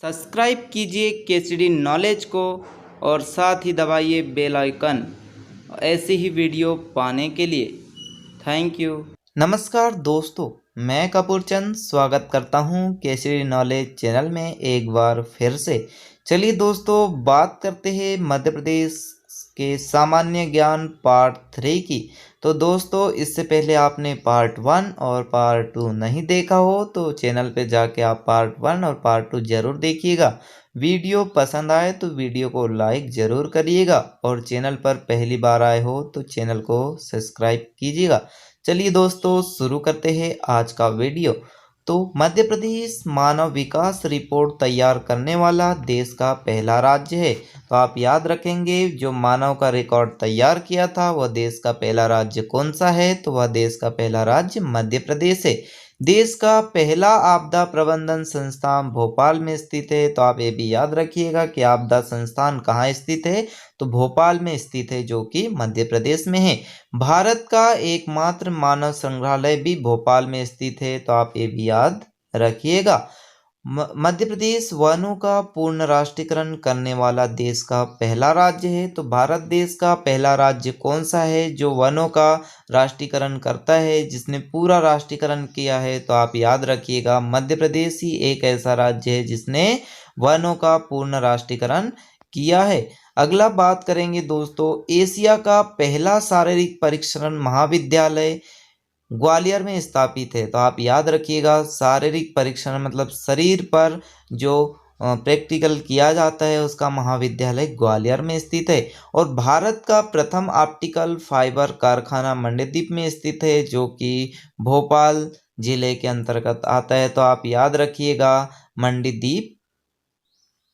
Subscribe कीजिए KCD knowledge को और साथ ही दबाइए बेल आइकन ऐसी ही वीडियो पाने के लिए। Thank you. नमस्कार दोस्तों, मैं कपूर चंद स्वागत करता हूं केसीडी नॉलेज चैनल में एक बार फिर से। चलिए दोस्तों, बात करते हैं मध्य प्रदेश के सामान्य ज्ञान पार्ट 3 की। तो दोस्तों, इससे पहले आपने पार्ट 1 और पार्ट 2 नहीं देखा हो तो चैनल पे जाके आप पार्ट 1 और पार्ट 2 ज़रूर देखिएगा। वीडियो पसंद आए तो वीडियो को लाइक ज़रूर करिएगा और चैनल पर पहली बार आए हो तो चैनल को सब्सक्राइब कीजिएगा। चलिए दोस्तों, शुरू करते हैं आज का वीडियो। तो मध्य प्रदेश मानव विकास रिपोर्ट तैयार करने वाला देश का पहला राज्य है। तो आप याद रखेंगे, जो मानव का रिकॉर्ड तैयार किया था वह देश का पहला राज्य कौन सा है, तो वह देश का पहला राज्य मध्य प्रदेश है। देश का पहला आपदा प्रबंधन संस्थान भोपाल में स्थित है। तो आप ये भी याद रखिएगा कि आपदा संस्थान कहाँ स्थित है, तो भोपाल में स्थित है, जो कि मध्य प्रदेश में है। भारत का एकमात्र मानव संग्रहालय भी भोपाल में स्थित है। तो आप ये भी याद रखिएगा। मध्य प्रदेश वनों का पूर्ण राष्ट्रीयकरण करने वाला देश का पहला राज्य है। तो भारत देश का पहला राज्य कौन सा है जो वनों का राष्ट्रीयकरण करता है, जिसने पूरा राष्ट्रीयकरण किया है, तो आप याद रखिएगा मध्य प्रदेश ही एक ऐसा राज्य है जिसने वनों का पूर्ण राष्ट्रीयकरण किया है। अगला बात करेंगे दोस्तों, एशिया का पहला शारीरिक परीक्षण महाविद्यालय ग्वालियर में स्थापित है। तो आप याद रखिएगा, शारीरिक परीक्षण मतलब शरीर पर जो प्रैक्टिकल किया जाता है उसका महाविद्यालय ग्वालियर में स्थित है। और भारत का प्रथम ऑप्टिकल फाइबर कारखाना मंडीदीप में स्थित है, जो कि भोपाल जिले के अंतर्गत आता है। तो आप याद रखिएगा, मंडीदीप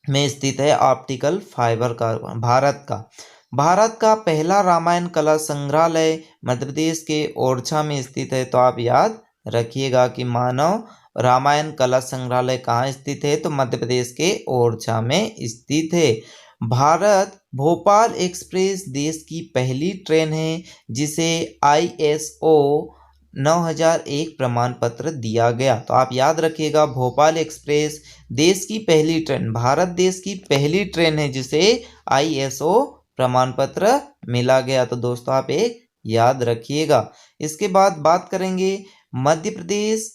में स्थित है ऑप्टिकल फाइबर कारखाना भारत का पहला रामायण कला संग्रहालय मध्य प्रदेश के ओरछा में स्थित है। तो आप याद रखिएगा कि मानव रामायण कला संग्रहालय कहाँ स्थित है, तो मध्य प्रदेश के ओरछा में स्थित है। भारत भोपाल एक्सप्रेस देश की पहली ट्रेन है जिसे ISO 9001 प्रमाण पत्र दिया गया। तो आप याद रखिएगा, भोपाल एक्सप्रेस देश की पहली ट्रेन, भारत देश की पहली ट्रेन है जिसे ISO प्रमाण पत्र मिला गया। तो दोस्तों आप एक याद रखिएगा। इसके बाद बात करेंगे, मध्य प्रदेश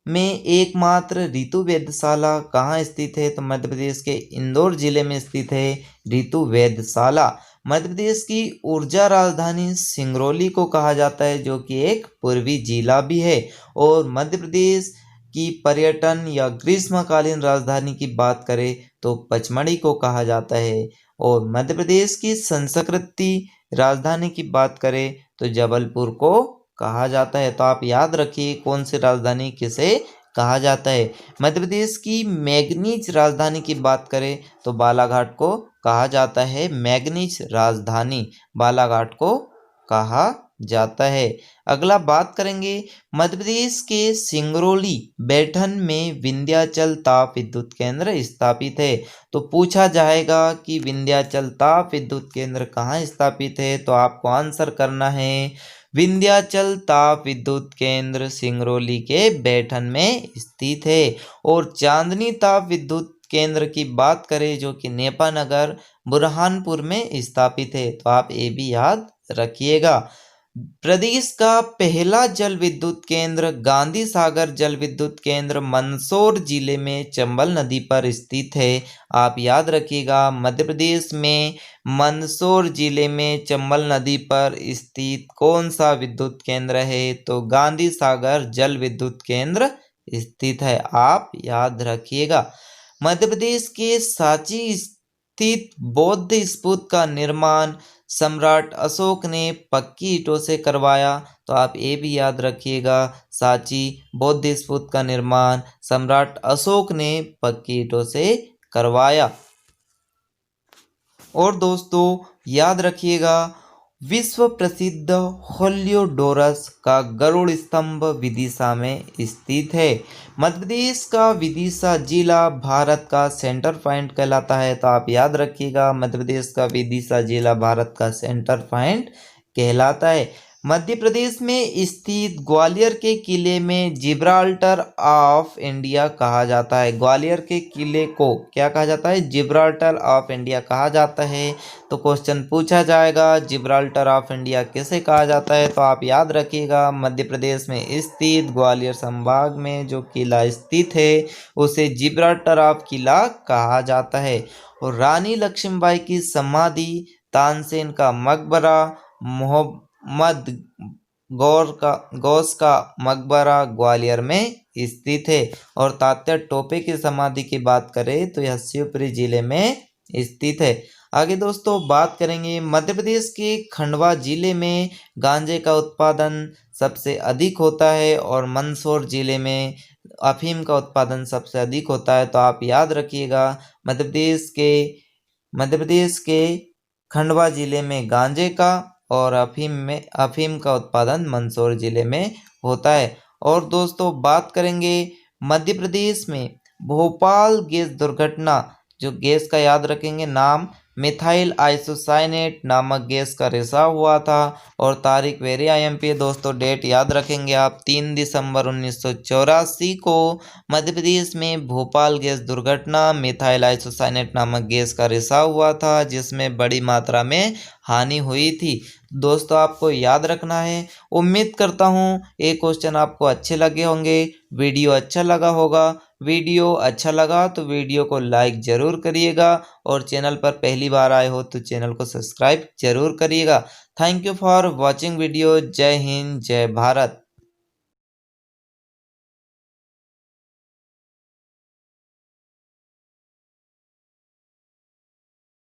में एकमात्र ऋतु वेधशाला कहाँ स्थित है, तो मध्य प्रदेश के इंदौर जिले में स्थित है ऋतु वेधशाला। मध्य प्रदेश की ऊर्जा राजधानी सिंगरौली को कहा जाता है, जो कि एक पूर्वी जिला भी है। और मध्य प्रदेश की पर्यटन या ग्रीष्मकालीन राजधानी की बात करें तो पचमढ़ी को कहा जाता है। और मध्य प्रदेश की संस्कृति राजधानी की बात करें तो जबलपुर को कहा जाता है। तो आप याद रखिए कौन सी राजधानी किसे कहा जाता है। मध्य प्रदेश की मैग्नीज राजधानी की बात करें तो बालाघाट को कहा जाता है। मैग्नीज राजधानी बालाघाट को कहा जाता है। अगला बात करेंगे, मध्य प्रदेश के सिंगरौली बैठन में विंध्याचल ताप विद्युत केंद्र स्थापित है। तो पूछा जाएगा कि विंध्याचल ताप विद्युत केंद्र कहाँ स्थापित है, तो आपको आंसर करना है विंध्याचल ताप विद्युत केंद्र सिंगरौली के बैठन में स्थित है। और चांदनी ताप विद्युत केंद्र की बात करें जो कि नेपानगर बुरहानपुर में स्थापित है। तो आप ये भी याद रखिएगा। प्रदेश का पहला जल विद्युत केंद्र गांधी सागर जल विद्युत केंद्र मंदसौर जिले में चंबल नदी पर स्थित है। आप याद रखिएगा, मध्य प्रदेश में मंदसौर जिले में चंबल नदी पर स्थित कौन सा विद्युत केंद्र है, तो गांधी सागर जल विद्युत केंद्र स्थित है। आप याद रखिएगा। मध्य प्रदेश के सांची स्थित बौद्ध स्तूप का निर्माण सम्राट अशोक ने पक्की ईंटों से करवाया। तो आप ये भी याद रखिएगा, सांची बौद्ध स्तूप का निर्माण सम्राट अशोक ने पक्की ईंटों से करवाया। और दोस्तों याद रखिएगा, विश्व प्रसिद्ध हेलियोडोरस का गरुड़ स्तंभ विदिशा में स्थित है। मध्य प्रदेश का विदिशा जिला भारत का सेंटर पॉइंट कहलाता है। तो आप याद रखिएगा, मध्य प्रदेश का विदिशा जिला भारत का सेंटर पॉइंट कहलाता है। मध्य प्रदेश में स्थित ग्वालियर के किले में जिब्राल्टर ऑफ इंडिया कहा जाता है। ग्वालियर के किले को क्या कहा जाता है? जिब्राल्टर ऑफ इंडिया कहा जाता है। तो क्वेश्चन पूछा जाएगा जिब्राल्टर ऑफ इंडिया किसे कहा जाता है? तो आप याद रखिएगा, मध्य प्रदेश में स्थित ग्वालियर संभाग में जो किला स्थित है उसे जिब्राल्टर ऑफ किला कहा जाता है। और रानी लक्ष्मीबाई की समाधि, तानसेन का मकबरा, मोहम्मद गौस का मकबरा ग्वालियर में स्थित है। और तात्या टोपे की समाधि की बात करें तो यह शिवपुरी जिले में स्थित है। आगे दोस्तों बात करेंगे, मध्य प्रदेश के खंडवा जिले में गांजे का उत्पादन सबसे अधिक होता है और मंदसौर जिले में अफीम का उत्पादन सबसे अधिक होता है। तो आप याद रखिएगा, मध्य प्रदेश के खंडवा जिले में गांजे का और अफीम का उत्पादन मंदसौर जिले में होता है। और दोस्तों बात करेंगे, मध्य प्रदेश में भोपाल गैस दुर्घटना, जो गैस का याद रखेंगे नाम, मिथाइल आइसोसाइनेट नामक गैस का रिसाव हुआ था। और तारीख वेरी IMP है दोस्तों, डेट याद रखेंगे आप, 3 दिसंबर 1984 को मध्य प्रदेश में भोपाल गैस दुर्घटना मिथाइल आइसोसाइनेट नामक गैस का रिसाव हुआ था, जिसमें बड़ी मात्रा में हानि हुई थी। दोस्तों आपको याद रखना है। उम्मीद करता हूँ ये क्वेश्चन आपको अच्छे लगे होंगे, वीडियो अच्छा लगा होगा। वीडियो अच्छा लगा तो वीडियो को लाइक ज़रूर करिएगा और चैनल पर पहली बार आए हो तो चैनल को सब्सक्राइब जरूर करिएगा। Thank you for watching video. जय हिंद, जय भारत।